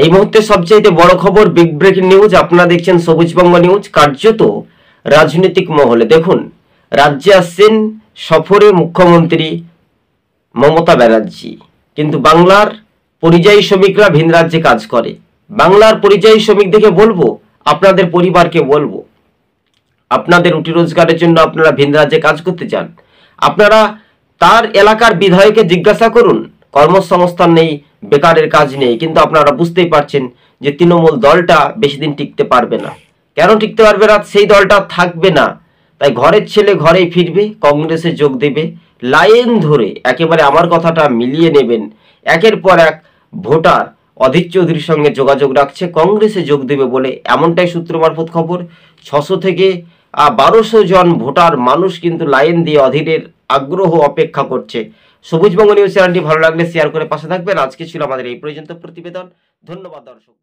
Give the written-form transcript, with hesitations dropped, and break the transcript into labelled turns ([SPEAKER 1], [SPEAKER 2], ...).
[SPEAKER 1] এই মুহূর্তে সবচেয়ে বড় খবর, বিগ ব্রেকিং নিউজ। আপনারা দেখছেন সবুজবঙ্গ নিউজ। কার্যত রাজনৈতিক মহলে দেখুন, রাজ্যে আসছেন সফরে মুখ্যমন্ত্রী মমতা ব্যানার্জি, কিন্তু বাংলার পরিযায়ী শ্রমিকরা ভিন রাজ্যে কাজ করে। বাংলার পরিযায়ী শ্রমিক দেখে বলবো, আপনাদের পরিবারকে বলবো, আপনাদের রুটি রোজগারের জন্য আপনারা ভিন রাজ্যে কাজ করতে চান, আপনারা তার এলাকার বিধায়ককে জিজ্ঞাসা করুন। কর্মসংস্থান নেই, বেকারের কাজ নেই, কিন্তু আপনারা বুঝতেই পারছেন যে তৃণমূল দলটা বেশি দিন টিকতে পারবে না। কেন টিকতে পারবে না? সেই দলটা থাকবে না, তাই ঘরের ছেলে ঘরেই ফিরবে, কংগ্রেসে যোগ দেবে। লাইন ধরে একেবারে আমার কথাটা মিলিয়ে নেবেন, একের পর এক ভোটার অধীর চৌধুরীর সঙ্গে যোগাযোগ রাখছে, কংগ্রেসে যোগ দেবে বলে, এমনটাই সূত্র মারফত খবর। 600 থেকে 1200 জন ভোটার মানুষ কিন্তু লাইন দিয়ে অধীরের আগ্রহ অপেক্ষা করছে। সবুজবঙ্গ নিউজ চ্যানেলটি ভালো লাগলে শেয়ার করে পাশে থাকবেন। আজকে ছিল আমাদের এই পর্যন্ত প্রতিবেদন। ধন্যবাদ দর্শক।